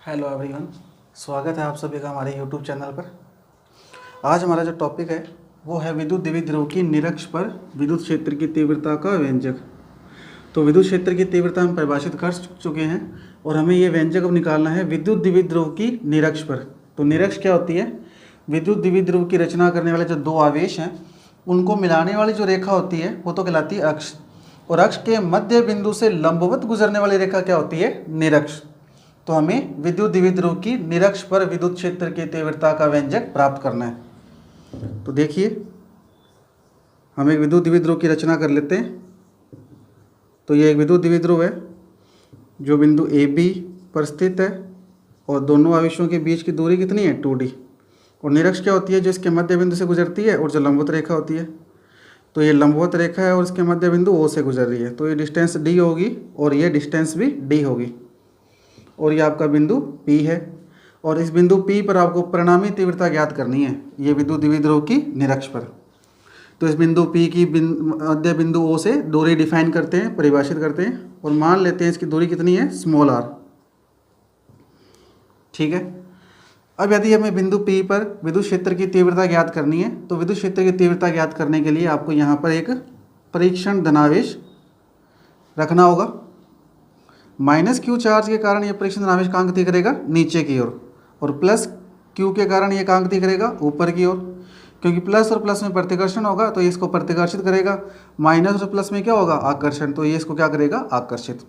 Hello everyone, स्वागत है आप सभी का हमारे यूट्यूब चैनल पर। आज हमारा जो टॉपिक है वो है विद्युत द्विध्रुव की निरक्ष पर विद्युत क्षेत्र की तीव्रता का व्यंजक। तो विद्युत क्षेत्र की तीव्रता हम परिभाषित कर चुके हैं और हमें ये व्यंजक अब निकालना है विद्युत द्विध्रुव की निरक्ष पर। तो निरक्ष क्या होती है? विद्युत द्विध्रुव की रचना करने वाले जो दो आवेश हैं उनको मिलाने वाली जो रेखा होती है वो तो कहलाती है अक्ष, और अक्ष के मध्य बिंदु से लंबवत गुजरने वाली रेखा क्या होती है? निरक्ष। तो हमें विद्युत द्विध्रुव की निरक्ष पर विद्युत क्षेत्र की तीव्रता का व्यंजक प्राप्त करना है। तो देखिए, हम एक विद्युत द्विध्रुव की रचना कर लेते हैं। तो ये एक विद्युत द्विध्रुव है जो बिंदु ए बी पर स्थित है और दोनों आवेशों के बीच की दूरी कितनी है? 2d। और निरक्ष क्या होती है? जो इसके मध्य बिंदु से गुजरती है और जो लंबवत रेखा होती है। तो ये लंबवत रेखा है और इसके मध्य बिंदु ओ से गुजर रही है, तो ये डिस्टेंस d होगी और ये डिस्टेंस भी d होगी, और ये आपका बिंदु P है। और इस बिंदु P पर आपको परिणामी तीव्रता ज्ञात करनी है, ये विद्युत द्विध्रुव की निरक्ष पर। तो इस बिंदु P की मध्य बिंदु O से दूरी डिफाइन करते हैं, परिभाषित करते हैं, और मान लेते हैं इसकी दूरी कितनी है? Small r। ठीक है। अब यदि हमें बिंदु P पर विद्युत क्षेत्र की तीव्रता ज्ञात करनी है तो विद्युत क्षेत्र की तीव्रता ज्ञात करने के लिए आपको यहाँ पर एक परीक्षण धनावेश रखना होगा। -q चार्ज के कारण ये परीक्षण धनावेश कहाँ गति करेगा? नीचे की ओर, और +q के कारण ये कहाँ गति करेगा? ऊपर की ओर, क्योंकि प्लस और प्लस में प्रतिकर्षण होगा तो ये इसको प्रतिकर्षित करेगा। माइनस और प्लस में क्या होगा? आकर्षण, तो ये इसको क्या करेगा? आकर्षित।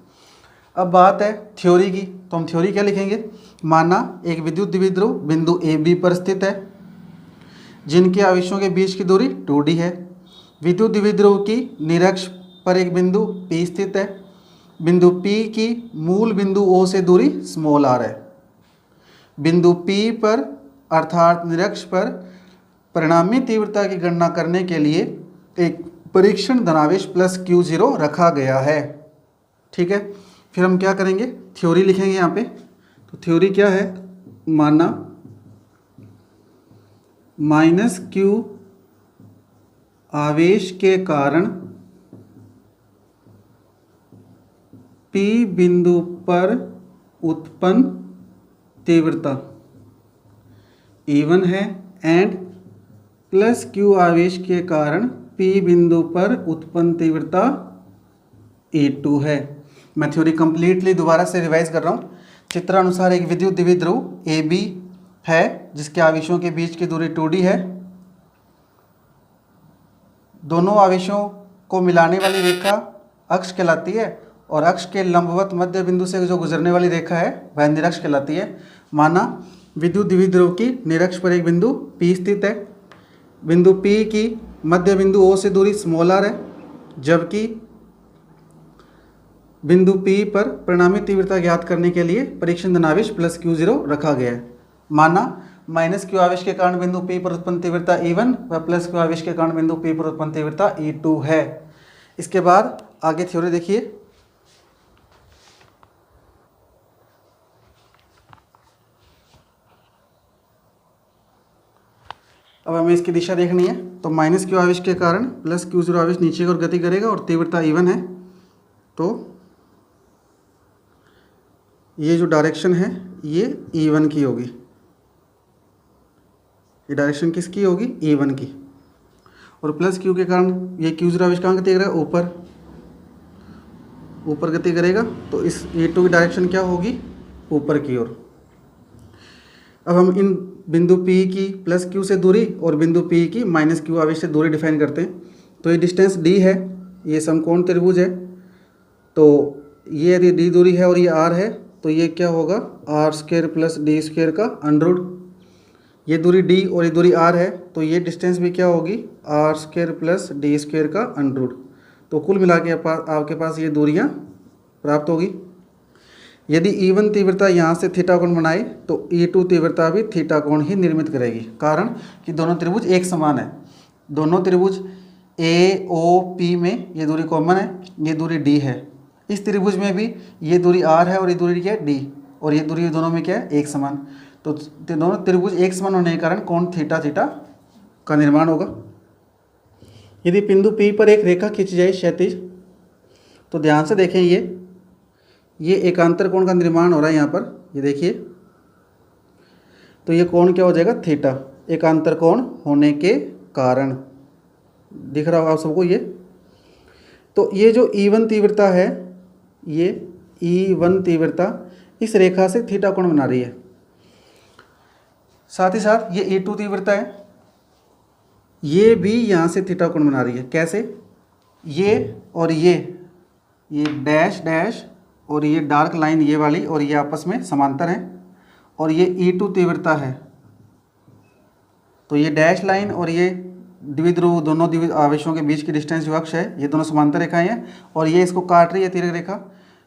अब बात है थ्योरी की, तो हम थ्योरी क्या लिखेंगे? माना एक विद्युत द्विध्रुव बिंदु ए बी पर स्थित है जिनके आवेशों के बीच की दूरी 2d है। विद्युत द्विध्रुव की निरक्ष पर एक बिंदु P स्थित है। बिंदु P की मूल बिंदु O से दूरी स्मॉल r है। बिंदु P पर अर्थात निरक्ष पर परिणामी तीव्रता की गणना करने के लिए एक परीक्षण धनावेश +q0 रखा गया है। ठीक है। फिर हम क्या करेंगे? थ्योरी लिखेंगे यहाँ पे। तो थ्योरी क्या है? माना -q आवेश के कारण P बिंदु पर उत्पन्न तीव्रता E1 है एंड +q आवेश के कारण P बिंदु पर उत्पन्न तीव्रता E2 है। मैं थ्योरी कंप्लीटली दोबारा से रिवाइज कर रहा हूँ। चित्रानुसार एक विद्युत द्विध्रुव AB है जिसके आवेशों के बीच की दूरी 2d है। दोनों आवेशों को मिलाने वाली रेखा अक्ष कहलाती है और अक्ष के लंबवत मध्य बिंदु से जो गुजरने वाली रेखा है वह निरक्ष कहलाती है। माना विद्युत द्विध्रुव की निरक्ष पर एक बिंदु P स्थित है। बिंदु P की मध्य बिंदु O से दूरी स्मॉल r है, जबकि बिंदु P पर परिणामी तीव्रता ज्ञात करने के लिए परीक्षण धनावेश +q0 रखा गया है। माना -q आवेश के कारण बिंदु P पर उत्पन्न तीव्रता E1 व +q आवेश के कारण बिंदु P पर उत्पन्न तीव्रता E2 है। इसके बाद आगे थ्योरी देखिए। अब हमें इसकी दिशा देखनी है। तो -q आवेश के कारण +q0 आवेश नीचे की ओर गति करेगा और तीव्रता E1 है। तो ये जो डायरेक्शन है ये E1 की होगी। ये डायरेक्शन किसकी होगी? E1 की। और +q के कारण ये q0 आवेश कहाँ गति करेगा? ऊपर गति करेगा, तो इस E2 की डायरेक्शन क्या होगी? ऊपर की ओर। अब हम इन बिंदु P की +q से दूरी और बिंदु P की -q आवेश से दूरी डिफाइन करते हैं। तो ये डिस्टेंस d है, ये समकोण त्रिभुज है। तो ये यदि d दूरी है और ये r है तो ये क्या होगा? r² + d² का √। ये दूरी d और ये दूरी r है तो ये डिस्टेंस भी क्या होगी? r² + d² का √। तो कुल मिला के आपके पास ये दूरियां प्राप्त होगी। यदि E1 तीव्रता यहाँ से थीटा कोण बनाए तो E2 तीव्रता भी थीटा कोण ही निर्मित करेगी, कारण कि दोनों त्रिभुज एक समान है। दोनों त्रिभुज AOP में ये दूरी कॉमन है, ये दूरी d है। इस त्रिभुज में भी ये दूरी r है और ये दूरी क्या है? d, और ये दूरी दोनों में क्या है? एक समान। तो दोनों त्रिभुज एक समान होने के कारण कोण थीटा थीटा का निर्माण होगा। यदि बिंदु P पर एक रेखा खींची जाए क्षैतिज, तो ध्यान से देखें, ये एकांतर कोण का निर्माण हो रहा है यहाँ पर। ये देखिए तो ये कोण क्या हो जाएगा थीटा, एकांतर कोण होने के कारण। दिख रहा होगा आप सबको ये। तो ये जो E1 तीव्रता है, ये E1 तीव्रता इस रेखा से थीटा कोण बना रही है। साथ ही साथ ये E2 तीव्रता है, ये भी यहाँ से थीटा कोण बना रही है। कैसे? ये और ये डैश डैश और ये डार्क लाइन ये वाली और ये आपस में समांतर हैं, और ये E2 तीव्रता है। तो ये डैश लाइन और ये द्विध्रुव, दोनों द्विध्रुव आवेशों के बीच की डिस्टेंस जो अक्ष है, ये दोनों समांतर रेखाएं हैं, और ये इसको काट रही है तिर्यक रेखा।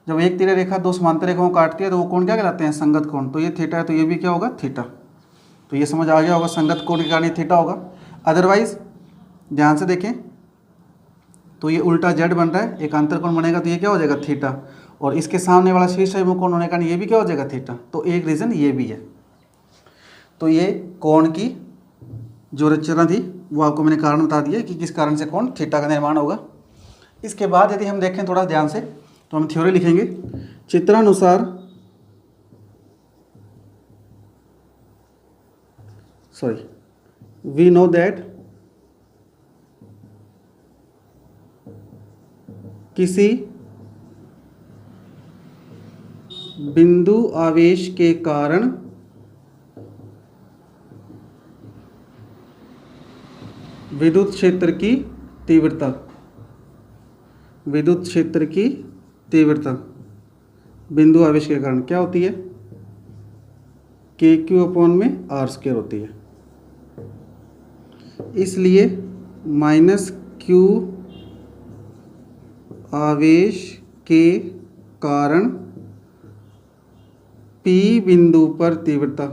जब एक तिर्यक रेखा दो समांतर रेखाओं को काटती है तो वो कोण क्या कहलाते हैं? संगत कोण। तो ये थीटा है, तो ये भी क्या होगा? थीटा। तो ये समझ आ गया होगा, संगत कोण के कारण ये थीटा होगा। अदरवाइज ध्यान से देखें तो ये उल्टा जेड बन रहा है, एकांतर कोण बनेगा तो ये क्या हो जाएगा? थीटा। और इसके सामने वाला शीर्ष अभिमुख कोण होने के कारण ये भी क्या हो जाएगा? थीटा। तो एक रीज़न ये भी है। तो ये कोण की जो रचना थी वो आपको मैंने कारण बता दिया कि किस कारण से कोण थीटा का निर्माण होगा। इसके बाद यदि हम देखें थोड़ा ध्यान से तो हम थ्योरी लिखेंगे। चित्रानुसार वी नो दैट किसी बिंदु आवेश के कारण विद्युत क्षेत्र की तीव्रता बिंदु आवेश के कारण क्या होती है? KQ/R² होती है। इसलिए -Q आवेश के कारण P बिंदु पर तीव्रता,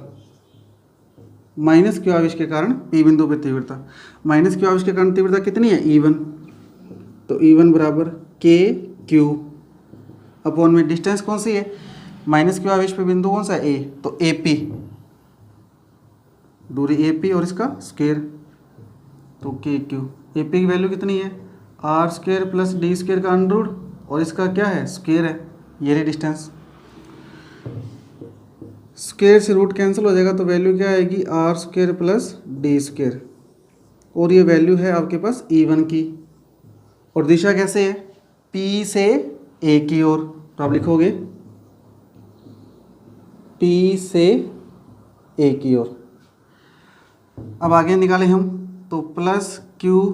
-Q आवेश के कारण P बिंदु पर तीव्रता, -Q आवेश के कारण तीव्रता कितनी है? E1। तो E1 बराबर KQ अपॉन में डिस्टेंस कौन सी है? -Q आवेश पे बिंदु कौन सा है? A। तो AP, दूरी AP और इसका स्क्वायर, तो KQ। AP की वैल्यू कितनी है? R² + D² का अंडर, और इसका क्या है? स्क्वायर है। ये रही डिस्टेंस, स्क्वायर से रूट कैंसिल हो जाएगा तो वैल्यू क्या आएगी? R² + D²। और ये वैल्यू है आपके पास E1 की। और दिशा कैसे है? P से A की ओर। तो आप लिखोगे P से A की ओर। अब आगे निकालें हम तो +Q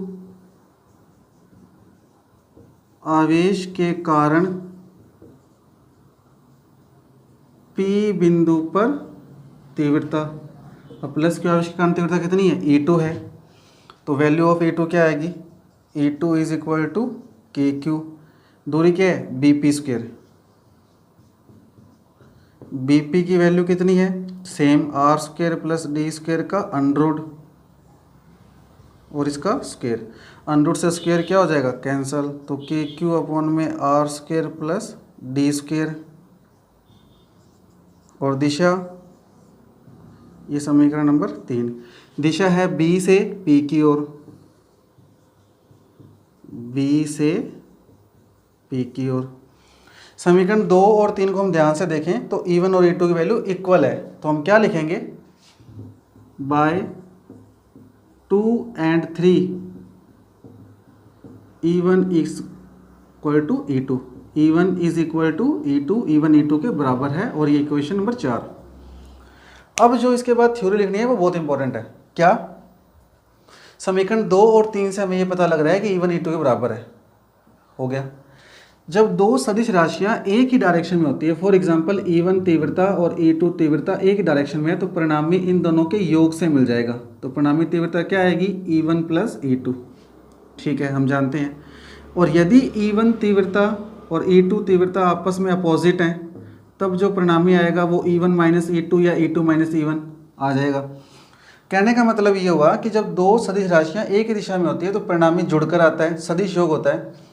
आवेश के कारण P बिंदु पर तीव्रता। अब +Q आवेश के कारण तीव्रता कितनी है? E2 है। तो वैल्यू ऑफ E2 क्या आएगी? E2 = KQ। दूरी क्या है? BP²। BP की वैल्यू कितनी है? सेम R² + D² का अंडर और इसका स्क्वायर। अंडर से स्क्वायर क्या हो जाएगा? कैंसल। तो KQ/में R² + D²। और दिशा, ये समीकरण नंबर 3। दिशा है B से P की ओर, B से P की ओर। समीकरण 2 और 3 को हम ध्यान से देखें तो E1 और E2 की वैल्यू इक्वल है। तो हम क्या लिखेंगे? Bye 2 and 3 E1 = E2, E1 = E2, E1 E2 के बराबर है। और ये इक्वेशन नंबर 4। अब जो इसके बाद थ्योरी लिखनी है वो बहुत इंपॉर्टेंट है। क्या? समीकरण 2 और 3 से हमें ये पता लग रहा है कि E1 E2 के बराबर है। हो गया। जब दो सदिश राशियां एक ही डायरेक्शन में होती है, फॉर एग्जांपल E1 तीव्रता और E2 तीव्रता एक ही डायरेक्शन में है, तो परिणामी इन दोनों के योग से मिल जाएगा। तो परिणामी तीव्रता क्या आएगी? E1 + E2। ठीक है, हम जानते हैं। और यदि E1 तीव्रता और E2 तीव्रता आपस में अपोजिट हैं, तब जो परिणामी आएगा वो E1 - E2 या E2 - E1 आ जाएगा। कहने का मतलब ये हुआ कि जब दो सदिश राशियां एक ही दिशा में होती है तो परिणामी जुड़कर आता है, सदिश योग होता है।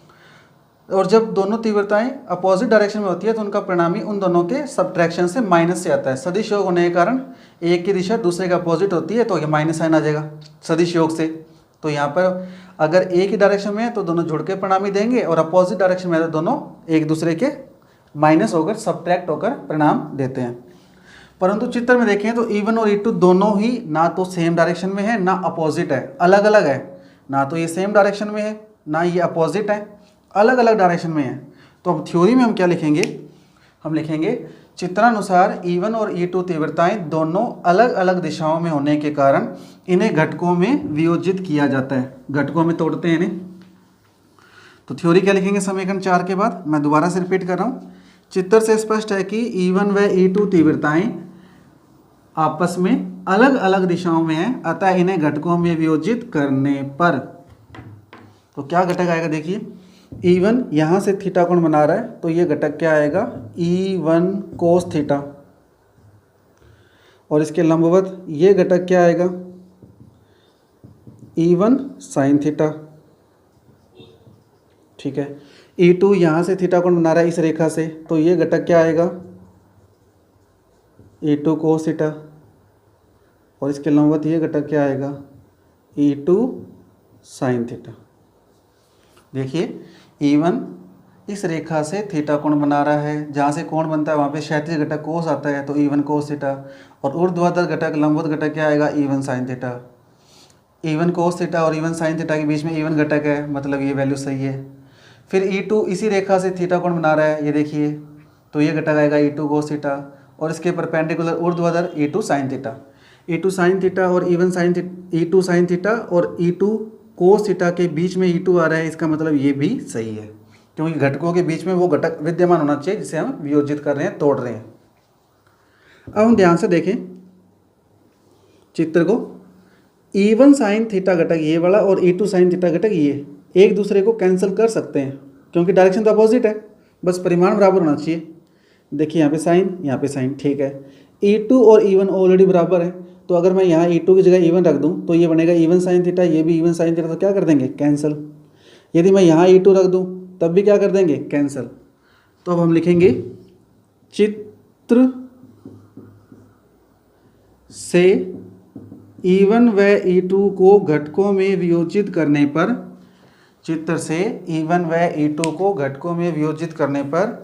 और जब दोनों तीव्रताएं अपोजिट डायरेक्शन में होती है तो उनका परिणामी उन दोनों के सब्ट्रैक्शन से माइनस से आता है। सदिश योग होने के कारण एक की दिशा दूसरे के अपोजिट होती है तो ये माइनस साइन आ जाएगा सदिश योग से। तो यहाँ पर अगर एक ही डायरेक्शन में है तो दोनों जुड़ के परिणामी देंगे, और अपोजिट डायरेक्शन में है तो दोनों एक दूसरे के माइनस होकर सब्ट्रैक्ट होकर परिणाम देते हैं। परंतु चित्र में देखें तो E1 और E2 दोनों ही ना तो सेम डायरेक्शन में है ना अपोजिट है, अलग अलग है। ना तो ये सेम डायरेक्शन में है ना ये अपोजिट है, अलग अलग डायरेक्शन में है। तो अब थ्योरी में हम क्या लिखेंगे, हम लिखेंगे चित्रानुसार E1 और E2 तीव्रताएं दोनों अलग अलग दिशाओं में होने के कारण इन्हें घटकों में वियोजित किया जाता है, घटकों में तोड़ते हैं इन्हें। तो थ्योरी क्या लिखेंगे समीकरण 4 के बाद, मैं दोबारा से रिपीट कर रहा हूँ। चित्र से स्पष्ट है कि E1 व E2 तीव्रताएं आपस में अलग अलग दिशाओं में है, अतः इन्हें घटकों में वियोजित करने पर तो क्या घटक आएगा, देखिए E1 यहाँ से थीटा कोण बना रहा है तो ये घटक क्या आएगा, E1 कोस थीटा, और इसके लंबवत ये घटक क्या आएगा, E1 साइन थीटा। ठीक है, E2 यहाँ से थीटा कोण बना रहा है इस रेखा से, तो ये घटक क्या आएगा, E2 कोस थीटा, और इसके लंबवत ये घटक क्या आएगा, E2 साइन थीटा। देखिए E1 इस रेखा से थीटा कोण बना रहा है, जहाँ से कोण बनता है वहाँ पे क्षैतिज घटक कोस आता है तो E1 कोस थीटा, और ऊर्ध्वाधर घटक लंबवत घटक क्या आएगा, E1 sine theta. E1 cos theta और E1 साइन थीटा के बीच में E1 घटक है, मतलब ये वैल्यू सही है। फिर E2 इसी रेखा से थीटा कोण बना रहा है, ये देखिए, तो ये घटक आएगा E2 कोस थीटा, और इसके परपेंडिकुलर ऊर्ध्वाधर E2 sine theta. E2 sine theta और E1 sign E2 sine theta और E2 कोस थीटा के बीच में E2 आ रहा है, इसका मतलब ये भी सही है, क्योंकि घटकों के बीच में वो घटक विद्यमान होना चाहिए जिसे हम वियोजित कर रहे हैं, तोड़ रहे हैं। अब हम ध्यान से देखें चित्र को, E1 साइन थीटा घटक ये वाला और E2 साइन थीटा घटक ये एक दूसरे को कैंसिल कर सकते हैं, क्योंकि डायरेक्शन तो अपोजिट है, बस परिमाण बराबर होना चाहिए। देखिए यहाँ पे साइन, यहाँ पे साइन, ठीक है। E2 और E1 ऑलरेडी बराबर है, तो अगर मैं यहाँ E2 की जगह E1 रख दूँ तो ये बनेगा E1 साइन थीटा, ये भी E1 साइन थीटा, तो क्या कर देंगे, कैंसिल। यदि मैं यहाँ E2 रख दूँ तब भी क्या कर देंगे, कैंसिल। तो अब हम लिखेंगे चित्र से E1 व E2 को घटकों में वियोजित करने पर, चित्र से E1 व E2 को घटकों में वियोजित करने पर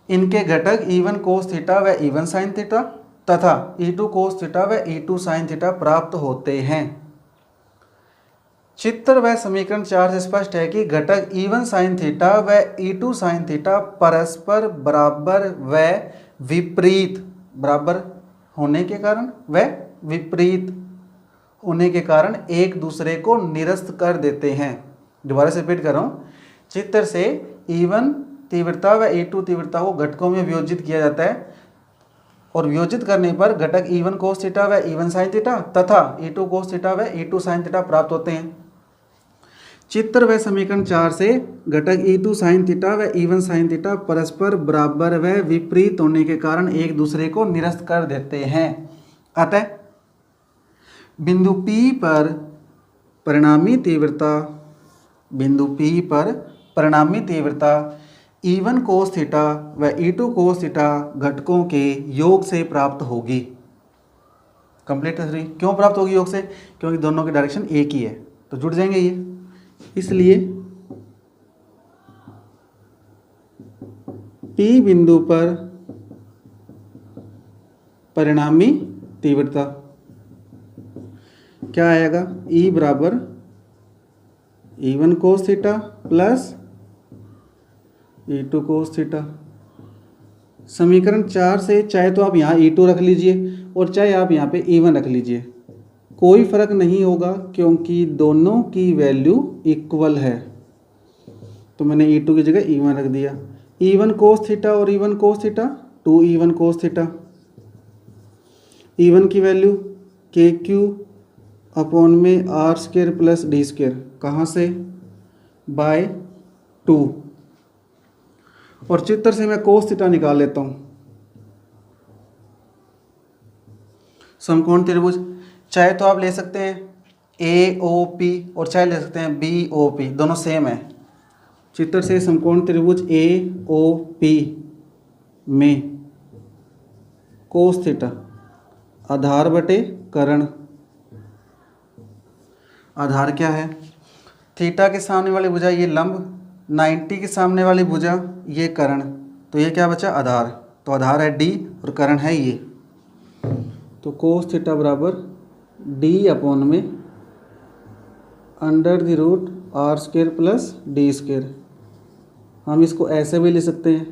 इनके घटक E1 कोस थीटा व E1 साइन थीटा तथा E2 कोस थीटा व E2 साइन थीटा प्राप्त होते हैं। चित्र व समीकरण 4 से स्पष्ट है कि घटक E1 साइन थीटा व E2 साइन थीटा परस्पर बराबर व विपरीत, बराबर होने के कारण व विपरीत होने के कारण एक दूसरे को निरस्त कर देते हैं। दोबारा से रिपीट कर रहा हूँ, चित्र से E1 तीव्रता व E2 तीव्रता को घटकों में वियोजित किया जाता है, और वियोजित करने पर घटक E1 कोस थीटा व E1 साइन थीटा तथा E2 कोस थीटा व E2 साइन थीटा प्राप्त होते हैं। चित्र व समीकरण 4 से घटक E2 साइन थीटा व E1 साइन थीटा परस्पर बराबर व विपरीत होने के कारण एक दूसरे को निरस्त कर देते हैं। अतः बिंदु P पर परिणामी तीव्रता, बिंदु P पर परिणामी तीव्रता E1 कोस थीटा व E2 कोस थीटा घटकों के योग से प्राप्त होगी। कंप्लीट थ्योरी क्यों प्राप्त होगी योग से, क्योंकि दोनों की डायरेक्शन एक ही है, तो जुड़ जाएंगे ये, इसलिए P बिंदु पर परिणामी तीव्रता क्या आएगा, E बराबर E1 cos theta plus E2 cos theta. समीकरण 4 से चाहे तो आप यहाँ E2 रख लीजिए और चाहे आप यहाँ पे E1 रख लीजिए, कोई फर्क नहीं होगा, क्योंकि दोनों की वैल्यू इक्वल है। तो मैंने E2 की जगह E1 रख दिया। E1 कोस थीटा और E1 cos theta 2E1 cos theta. E1 की वैल्यू KQ अपॉन में R square plus D square, कहाँ से, बाय 2, और चित्र से मैं कोस थीटा निकाल लेता हूँ। समकोण त्रिभुज चाहे तो आप ले सकते हैं AOP और चाहे ले सकते हैं BOP, दोनों सेम है। चित्र से समकोण त्रिभुज AOP में कोस थीटा आधार बटे कर्ण, आधार क्या है, थीटा के सामने वाली भुजा ये लंब, 90 के सामने वाली भुजा ये कर्ण, तो ये क्या बचा, आधार। तो आधार है D और कर्ण है ये तो कोस थीटा बराबर डी अपॉन में under the root R square plus D square. हम इसको ऐसे भी लिख सकते हैं,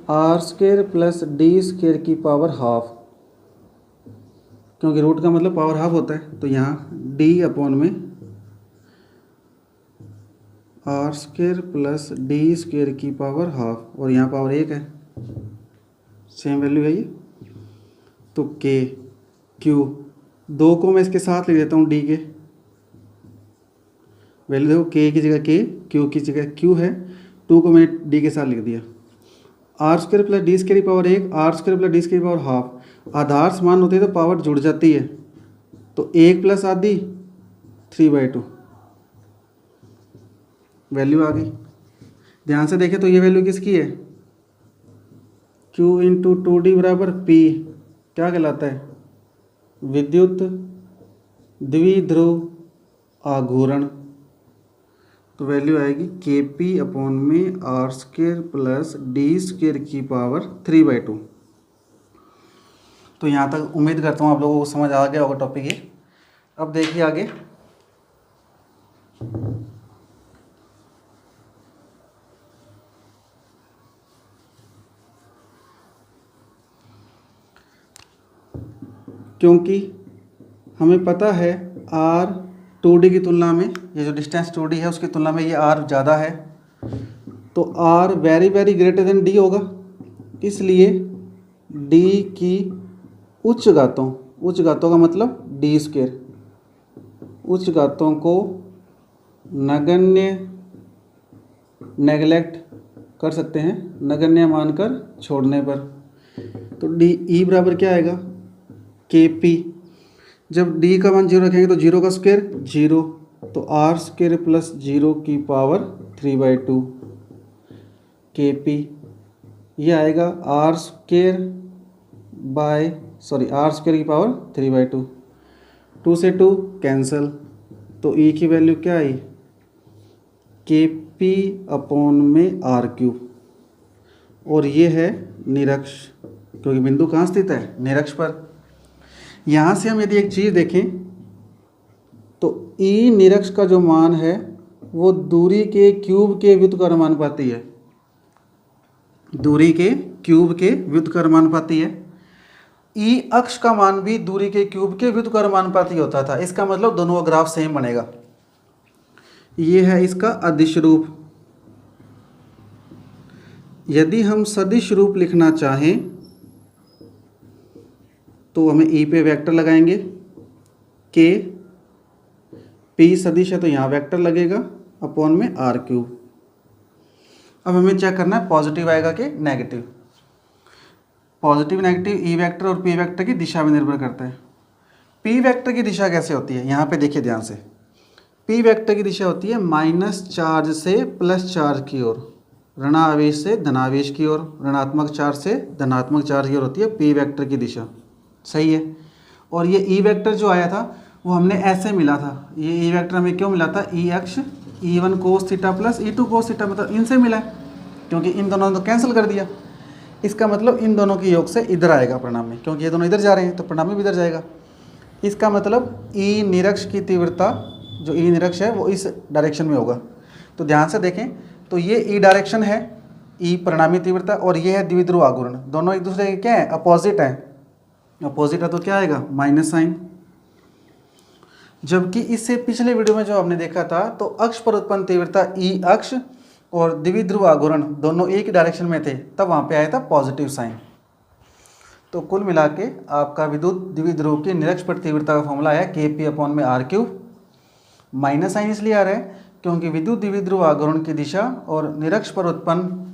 R square plus D square की पावर हाफ, क्योंकि रूट का मतलब पावर हाफ होता है। तो यहाँ डी अपॉन में R square plus D square की पावर हाफ, और यहाँ पावर 1 है, सेम वैल्यू है ये। तो के क्यू, 2 को मैं इसके साथ लिख देता हूँ, डी के वैल्यू देखो, के की जगह के, क्यू की जगह क्यू है, 2 को मैंने डी के साथ लिख दिया। R square plus D square की power 1, R square plus D square की पावर हाफ। आधार समान होते हैं तो पावर जुड़ जाती है, तो 1 प्लस आधी 3/2 वैल्यू आ गई। ध्यान से देखें तो ये वैल्यू किसकी है, Q इंटू 2D बराबर P क्या कहलाता है, विद्युत द्विध्रुव आघूर्ण। तो वैल्यू आएगी Kp अपॉन में R square plus D square की पावर 3/2। तो यहाँ तक उम्मीद करता हूँ आप लोगों को समझ आ गया होगा टॉपिक ये। अब देखिए आगे, क्योंकि हमें पता है r 2D की तुलना में, ये जो डिस्टेंस 2D है उसकी तुलना में ये r ज़्यादा है, तो r very very greater than d होगा। इसलिए d की उच्च घातों का मतलब डी स्क्वायर, उच्च घातों को नगण्य नेगलेक्ट कर सकते हैं, नगण्य मानकर छोड़ने पर। तो डी ई बराबर क्या आएगा, के पी। जब डी का मान 0 रखेंगे तो 0 का स्क्वायर 0, तो आर स्क्वायर प्लस 0 की पावर 3/2 के पी। ये आएगा आर स्क्वायर की पावर 3/2, 2 से 2 कैंसल, तो ई की वैल्यू क्या आई, के पी अपॉन में आर क्यूब। और ये है निरक्ष, क्योंकि बिंदु कहाँ स्थित है, निरक्ष पर। यहाँ से हम यदि एक चीज़ देखें तो ई निरक्ष का जो मान है वो दूरी के क्यूब के व्युत्क्रमानुपाती है, दूरी के क्यूब के व्युत्क्रमानुपाती है। ई अक्ष का मान भी दूरी के क्यूब के व्युत्क्रमानुपाती होता था। इसका मतलब दोनों का ग्राफ सेम बनेगा। ये है इसका अदिश रूप। यदि हम सदिश रूप लिखना चाहें तो हमें ई पे वेक्टर लगाएंगे, के पी सदिश है तो यहाँ वेक्टर लगेगा अपॉन में आर क्यूब। अब हमें चेक करना है पॉजिटिव आएगा कि negative. Positive negative E vector और पी वेक्टर की दिशा में निर्भर करता है। पी वेक्टर की दिशा कैसे होती है, यहाँ पे देखिए ध्यान से। पी वेक्टर की दिशा होती है माइनस चार्ज से प्लस चार्ज की ओर, ऋणावेश से धनावेश की ओर, ऋणात्मक चार्ज से धनात्मक चार्ज की ओर होती है पी वेक्टर की दिशा। सही है। और ये ई वेक्टर जो आया था वो हमने ऐसे मिला था, ये ई वेक्टर हमें क्यों मिला था, ई अक्ष E1 cos theta plus E2 cos theta, मतलब इनसे मिला है, क्योंकि इन दोनों ने तो कैंसिल कर दिया। इसका मतलब इन दोनों की योग से इधर आएगा परिणाम में, क्योंकि ये दोनों इधर जा रहे हैं तो परिणाम में भी इधर जाएगा। इसका मतलब ई निरक्ष की तीव्रता, जो ई निरक्ष है वो इस डायरेक्शन में होगा। तो ध्यान से देखें तो ये ई डायरेक्शन है, ई परिणामी तीव्रता, और ये है द्विध्रुव आघूर्ण। दोनों एक दूसरे के क्या है, अपोजिट है। अपोजिट है तो क्या आएगा, माइनस साइन। जबकि इससे पिछले वीडियो में जो हमने देखा था तो अक्ष पर उत्पन्न तीव्रता ई अक्ष और द्विध्रुव आघूर्ण दोनों एक डायरेक्शन में थे, तब वहाँ पे आया था पॉजिटिव साइन। तो कुल मिला के आपका विद्युत द्विध्रुव की निरक्ष पर तीव्रता का फॉर्मूला है के पी अपॉन में आर क्यूब। माइनस साइन इसलिए आ रहा है क्योंकि विद्युत द्विध्रुव आघूर्ण की दिशा और निरक्ष पर उत्पन्न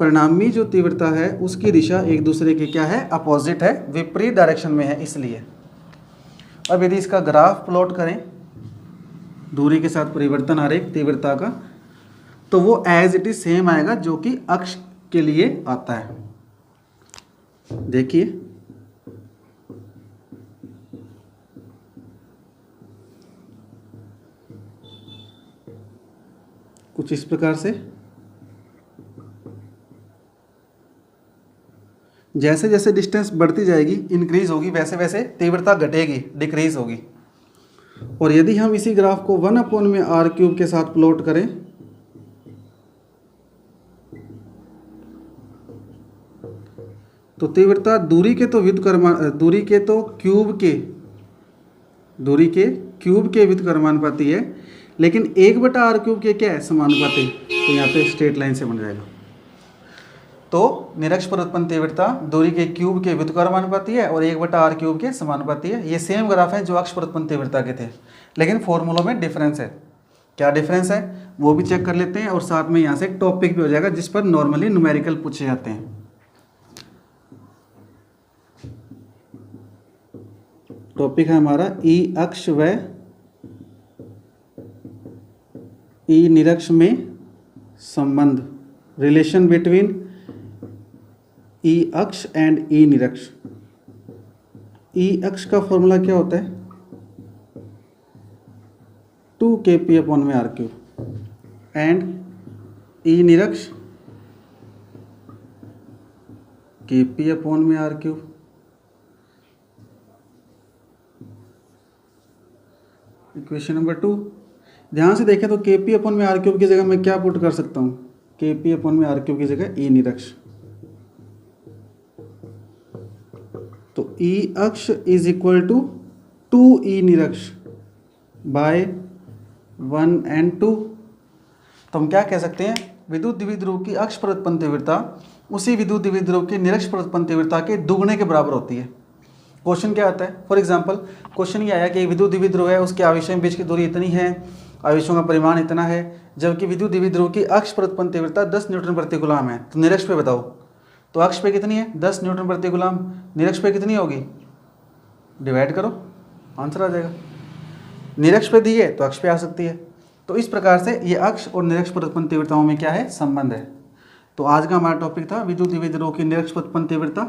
परिणामी जो तीव्रता है उसकी दिशा एक दूसरे के क्या है, अपोजिट है, विपरीत डायरेक्शन में है इसलिए। अब यदि इसका ग्राफ प्लॉट करें दूरी के साथ परिवर्तन आरेख तीव्रता का, तो वो एज इट इज सेम आएगा जो कि अक्ष के लिए आता है। देखिए कुछ इस प्रकार से। जैसे जैसे डिस्टेंस बढ़ती जाएगी, इंक्रीज होगी, वैसे वैसे तीव्रता घटेगी, डिक्रीज होगी। और यदि हम इसी ग्राफ को 1/r³ के साथ प्लॉट करें तो तीव्रता दूरी के क्यूब के व्युत्क्रमानुपाती है, लेकिन 1/r³ के क्या है, समानुपाती। तो यहाँ पे स्ट्रेट लाइन से बन जाएगा। तो निरक्ष पर उत्पन्न तीव्रता दूरी के क्यूब के व्युत्क्रमानुपाती है और 1/r³ के समानुपाती है। ये सेम ग्राफ है जो अक्ष पर उत्पन्न तीव्रता के थे, लेकिन फॉर्मूलों में डिफरेंस है। क्या डिफरेंस है वो भी चेक कर लेते हैं, और साथ में यहाँ से एक टॉपिक भी हो जाएगा जिस पर नॉर्मली न्यूमेरिकल पूछे जाते हैं। टॉपिक है हमारा ई अक्ष व ई निरक्ष में संबंध, रिलेशन बिटवीन ई अक्ष एंड ई निरक्ष। ई अक्ष का फॉर्मूला क्या होता है, 2kp/r³ एंड ई निरक्ष kp/r³। इक्वेशन नंबर 2, ध्यान से देखें तो kp/r³ की जगह मैं क्या पुट कर सकता हूँ, kp/r³ की जगह ई निरक्ष। तो ई अक्ष इज इक्वल टू 2 ई निरक्ष बाय 1 and 2। तो हम क्या कह सकते हैं, विद्युत द्विध्रुव की अक्ष पर उत्पन्न तीव्रता उसी विद्युत द्विध्रुव की निरक्ष पर उत्पन्न तीव्रता के दुगने के बराबर होती है। क्वेश्चन क्या आता है, फॉर एग्जांपल क्वेश्चन ये आया कि एक विद्युत द्विध्रुव है, उसके आवेशों के बीच की दूरी इतनी है, आवेशों का परिमाण इतना है, जबकि विद्युत द्विध्रुव की अक्ष पर उत्पन्न तीव्रता 10 न्यूटन प्रति कूलम है। तो निरक्ष पे बताओ, तो अक्ष पे कितनी है, 10 न्यूटन प्रति कूलम, निरक्ष पे कितनी होगी, डिवाइड करो, आंसर आ जाएगा। निरक्ष पे दी है तो अक्ष पे आ सकती है। तो इस प्रकार से ये अक्ष और निरक्ष पर उत्पन्न तीव्रताओं में क्या है, संबंध है। तो आज का हमारा टॉपिक था विद्युत द्विध्रुव की निरक्ष पर उत्पन्न तीव्रता।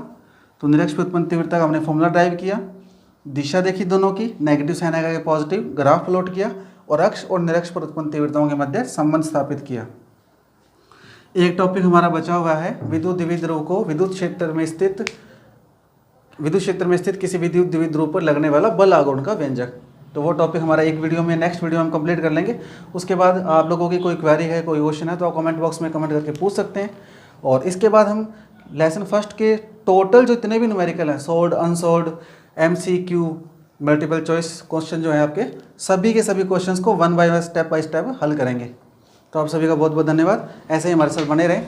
तो निरक्ष पर उत्पन्न तीव्रता का हमने फॉर्मूला ड्राइव किया, दिशा देखी दोनों की, नेगेटिव साइन आएगा पॉजिटिव, ग्राफ प्लॉट किया और अक्ष और निरक्ष पर उत्पन्न तीव्रताओं के मध्य संबंध स्थापित किया। एक टॉपिक हमारा बचा हुआ है, विद्युत द्विध्रुव को विद्युत क्षेत्र में स्थित किसी विद्युत द्विध्रुव पर लगने वाला बल आघूर्ण का व्यंजक। तो वो टॉपिक हमारा एक वीडियो में, नेक्स्ट वीडियो में हम कंप्लीट कर लेंगे। उसके बाद आप लोगों की कोई क्वेरी है, कोई क्वेश्चन है तो आप कमेंट बॉक्स में कमेंट करके पूछ सकते हैं। और इसके बाद हम लेसन फर्स्ट के टोटल जो इतने भी न्यूमेरिकल हैं, sold, unsold, MCQ, multiple choice question जो है आपके, सभी के सभी क्वेश्चंस को one by one, step by step हल करेंगे। तो आप सभी का बहुत बहुत धन्यवाद। ऐसे ही हमारे साथ बने रहें।